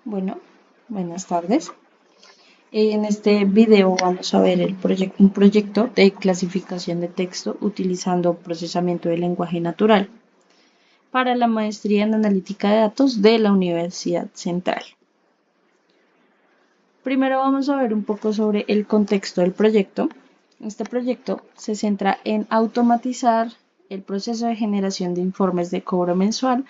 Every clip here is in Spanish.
Bueno, buenas tardes. En este video vamos a ver un proyecto de clasificación de texto utilizando procesamiento de lenguaje natural para la maestría en analítica de datos de la Universidad Central. Primero vamos a ver un poco sobre el contexto del proyecto. Este proyecto se centra en automatizar el proceso de generación de informes de cobro mensual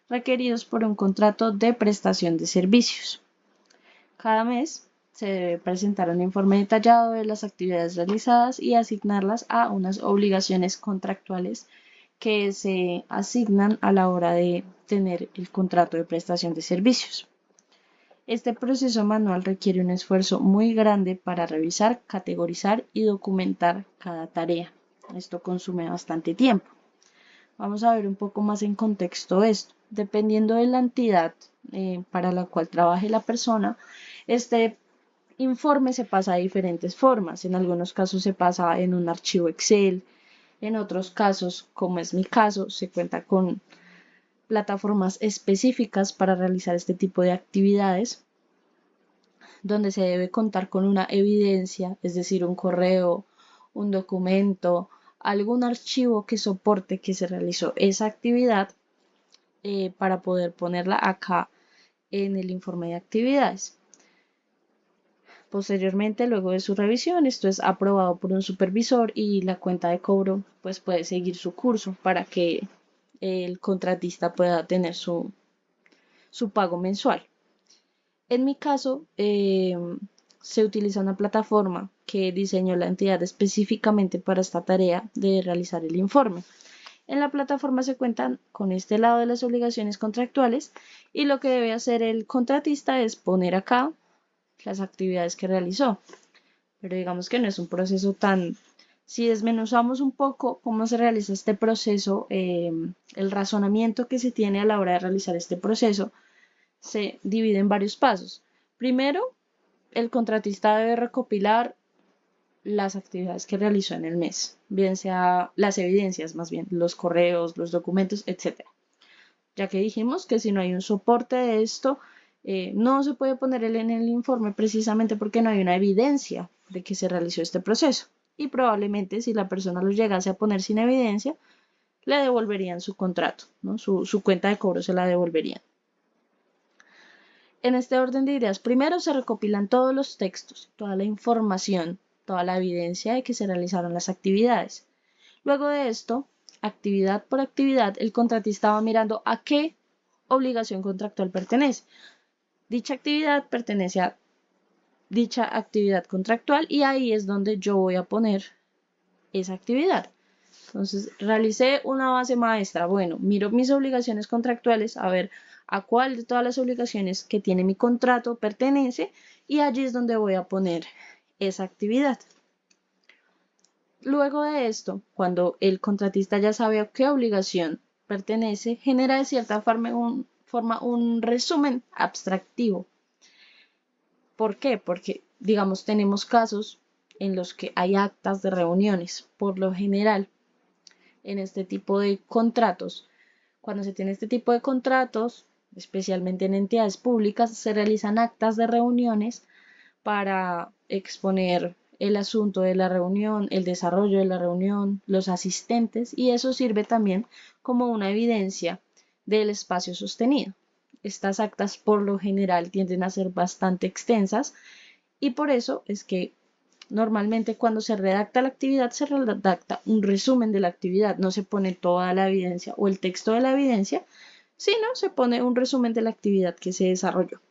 requeridos por un contrato de prestación de servicios. Cada mes se debe presentar un informe detallado de las actividades realizadas y asignarlas a unas obligaciones contractuales que se asignan a la hora de tener el contrato de prestación de servicios. Este proceso manual requiere un esfuerzo muy grande para revisar, categorizar y documentar cada tarea. Esto consume bastante tiempo. Vamos a ver un poco más en contexto esto. Dependiendo de la entidad para la cual trabaje la persona, este informe se pasa de diferentes formas. En algunos casos se pasa en un archivo Excel, en otros casos, como es mi caso, se cuenta con plataformas específicas para realizar este tipo de actividades, donde se debe contar con una evidencia, es decir, un correo, un documento, algún archivo que soporte que se realizó esa actividad para poder ponerla acá en el informe de actividades. Posteriormente, luego de su revisión, esto es aprobado por un supervisor y la cuenta de cobro pues puede seguir su curso para que el contratista pueda tener su pago mensual. En mi caso, se utiliza una plataforma que diseñó la entidad específicamente para esta tarea de realizar el informe. En la plataforma se cuentan con este lado de las obligaciones contractuales y lo que debe hacer el contratista es poner acá las actividades que realizó. Pero digamos que no es un proceso tan... Si desmenuzamos un poco cómo se realiza este proceso, el razonamiento que se tiene a la hora de realizar este proceso se divide en varios pasos. Primero, el contratista debe recopilar las actividades que realizó en el mes, bien sea las evidencias, más bien los correos, los documentos, etc. Ya que dijimos que si no hay un soporte de esto, no se puede poner en el informe precisamente porque no hay una evidencia de que se realizó este proceso. Y probablemente si la persona lo llegase a poner sin evidencia, le devolverían su contrato, ¿no? Su cuenta de cobro se la devolverían. En este orden de ideas, primero se recopilan todos los textos, toda la información, toda la evidencia de que se realizaron las actividades. Luego de esto, actividad por actividad, el contratista va mirando a qué obligación contractual pertenece. Dicha actividad pertenece a dicha actividad contractual y ahí es donde yo voy a poner esa actividad. Entonces, realicé una base maestra. Bueno, miro mis obligaciones contractuales, a ver a cuál de todas las obligaciones que tiene mi contrato pertenece y allí es donde voy a poner esa actividad. Luego de esto, cuando el contratista ya sabe a qué obligación pertenece, genera de cierta forma un resumen abstractivo. ¿Por qué? Porque, digamos, tenemos casos en los que hay actas de reuniones. Por lo general, en este tipo de contratos, cuando se tiene este tipo de contratos, especialmente en entidades públicas, se realizan actas de reuniones para exponer el asunto de la reunión, el desarrollo de la reunión, los asistentes, y eso sirve también como una evidencia del espacio sostenido. Estas actas por lo general tienden a ser bastante extensas y por eso es que normalmente cuando se redacta la actividad se redacta un resumen de la actividad, no se pone toda la evidencia o el texto de la evidencia, sino se pone un resumen de la actividad que se desarrolló.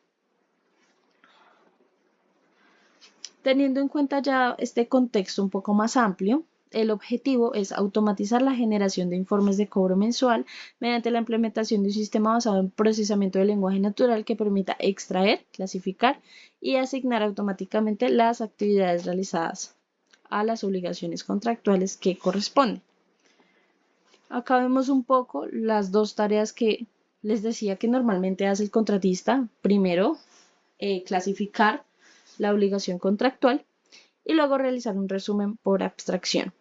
Teniendo en cuenta ya este contexto un poco más amplio, el objetivo es automatizar la generación de informes de cobro mensual mediante la implementación de un sistema basado en procesamiento de lenguaje natural que permita extraer, clasificar y asignar automáticamente las actividades realizadas a las obligaciones contractuales que corresponden. Acá vemos un poco las dos tareas que les decía que normalmente hace el contratista. Primero, clasificar la obligación contractual y luego realizar un resumen por abstracción.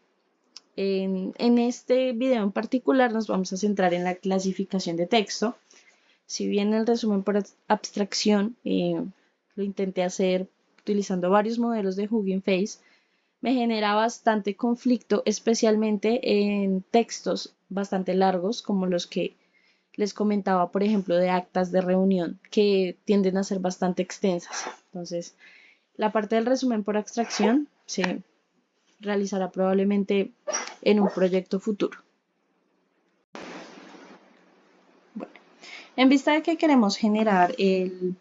En este video en particular nos vamos a centrar en la clasificación de texto, Si bien el resumen por abstracción lo intenté hacer utilizando varios modelos de Hugging Face, me genera bastante conflicto, especialmente en textos bastante largos, como los que les comentaba, por ejemplo, de actas de reunión, que tienden a ser bastante extensas. Entonces, la parte del resumen por abstracción se realizará probablemente en un proyecto futuro. Bueno, en vista de que queremos generar el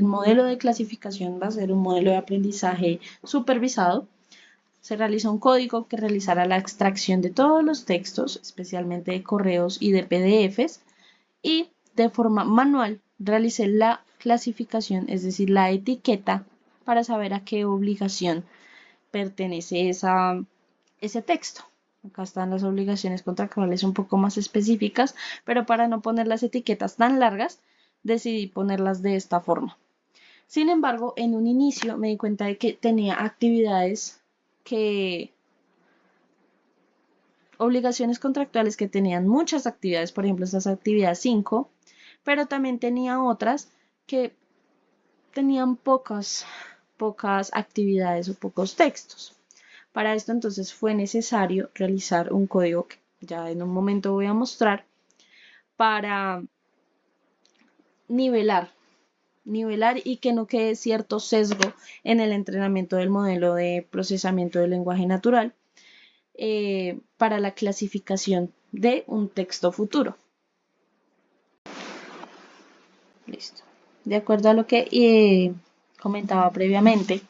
modelo de clasificación, va a ser un modelo de aprendizaje supervisado. Se realiza un código que realizará la extracción de todos los textos, especialmente de correos y de PDFs, y de forma manual realicé la clasificación, es decir, la etiqueta para saber a qué obligación pertenece ese texto. Acá están las obligaciones contractuales un poco más específicas, pero para no poner las etiquetas tan largas, decidí ponerlas de esta forma. Sin embargo, en un inicio me di cuenta de que tenía obligaciones contractuales que tenían muchas actividades, por ejemplo, estas actividades 5, pero también tenía otras que tenían pocas actividades o pocos textos. Para esto entonces fue necesario realizar un código que ya en un momento voy a mostrar para nivelar y que no quede cierto sesgo en el entrenamiento del modelo de procesamiento del lenguaje natural para la clasificación de un texto futuro. Listo. De acuerdo a lo que comentaba previamente,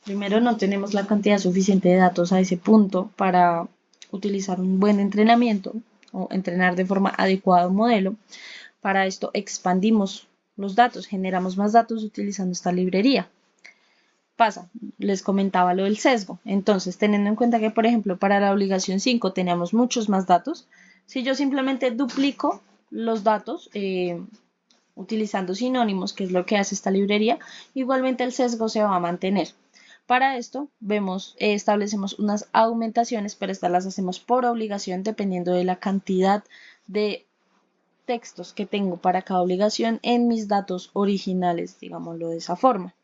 primero no tenemos la cantidad suficiente de datos a ese punto para utilizar un buen entrenamiento o entrenar de forma adecuada un modelo. Para esto expandimos los datos, generamos más datos utilizando esta librería. Les comentaba lo del sesgo. Entonces, teniendo en cuenta que, por ejemplo, para la obligación 5 teníamos muchos más datos, si yo simplemente duplico los datos utilizando sinónimos, que es lo que hace esta librería, igualmente el sesgo se va a mantener. Para esto, establecemos unas aumentaciones, pero estas las hacemos por obligación dependiendo de la cantidad de textos que tengo para cada obligación en mis datos originales, digámoslo de esa forma.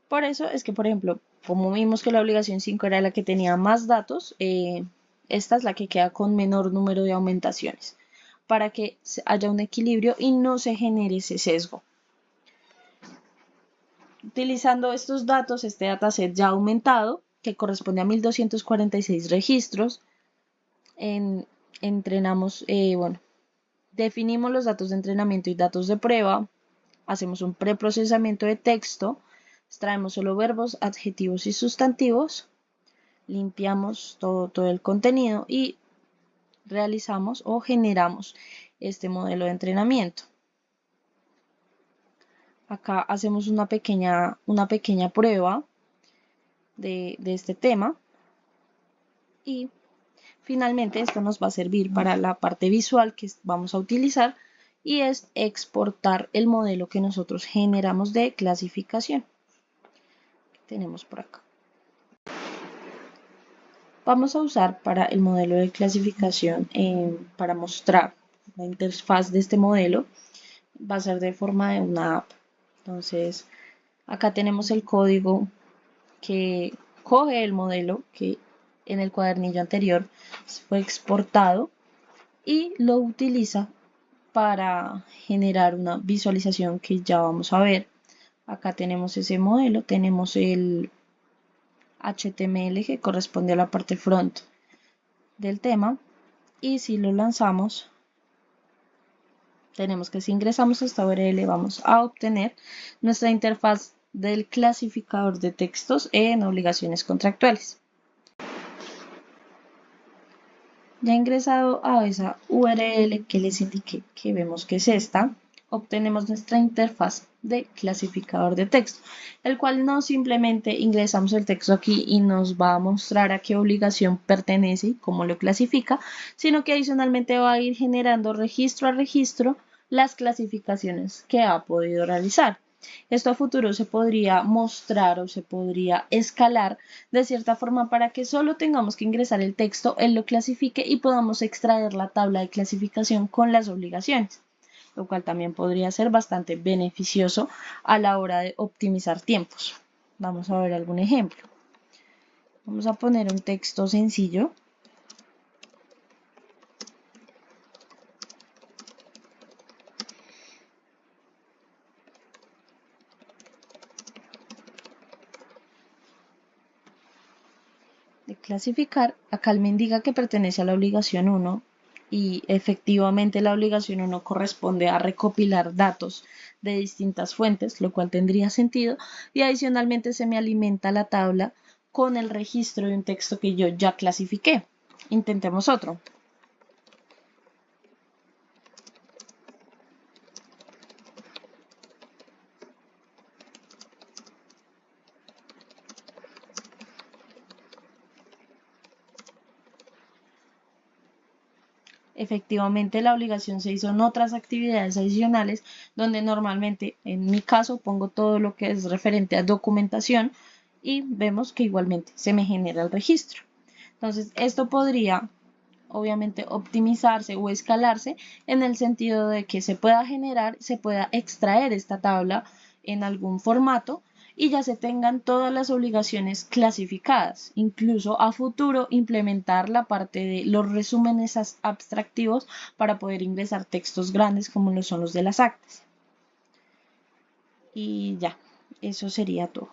Por eso es que, por ejemplo, como vimos que la obligación 5 era la que tenía más datos, esta es la que queda con menor número de aumentaciones, para que haya un equilibrio y no se genere ese sesgo. Utilizando estos datos, este dataset ya aumentado, que corresponde a 1246 registros, definimos los datos de entrenamiento y datos de prueba, hacemos un preprocesamiento de texto, extraemos solo verbos, adjetivos y sustantivos, limpiamos todo el contenido y realizamos o generamos este modelo de entrenamiento. Acá hacemos una pequeña prueba de este tema y finalmente esto nos va a servir para la parte visual que vamos a utilizar y es exportar el modelo que nosotros generamos de clasificación. Tenemos por acá. Vamos a usar para el modelo de clasificación, para mostrar la interfaz de este modelo, va a ser de forma de una app. Entonces, acá tenemos el código que coge el modelo que en el cuadernillo anterior fue exportado y lo utiliza para generar una visualización que ya vamos a ver. Acá tenemos ese modelo, tenemos el HTML que corresponde a la parte front del tema y si lo lanzamos tenemos que si ingresamos a esta URL vamos a obtener nuestra interfaz del clasificador de textos en obligaciones contractuales. Ya ingresado a esa URL que les indiqué que vemos que es esta, obtenemos nuestra interfaz de clasificador de texto, el cual no simplemente ingresamos el texto aquí y nos va a mostrar a qué obligación pertenece y cómo lo clasifica, sino que adicionalmente va a ir generando registro a registro las clasificaciones que ha podido realizar. Esto a futuro se podría mostrar o se podría escalar de cierta forma para que solo tengamos que ingresar el texto, él lo clasifique y podamos extraer la tabla de clasificación con las obligaciones. lo cual también podría ser bastante beneficioso a la hora de optimizar tiempos. Vamos a ver algún ejemplo. Vamos a poner un texto sencillo. De clasificar, acá él me indica que pertenece a la obligación 1 y efectivamente la obligación 1 corresponde a recopilar datos de distintas fuentes, lo cual tendría sentido, y adicionalmente se me alimenta la tabla con el registro de un texto que yo ya clasifiqué. Intentemos otro. Efectivamente, la obligación se hizo en otras actividades adicionales donde normalmente, en mi caso, pongo todo lo que es referente a documentación y vemos que igualmente se me genera el registro. Entonces, esto podría obviamente optimizarse o escalarse en el sentido de que se pueda generar, se pueda extraer esta tabla en algún formato y ya se tengan todas las obligaciones clasificadas. Incluso a futuro implementar la parte de los resúmenes abstractivos para poder ingresar textos grandes como lo son los de las actas. Y ya, eso sería todo.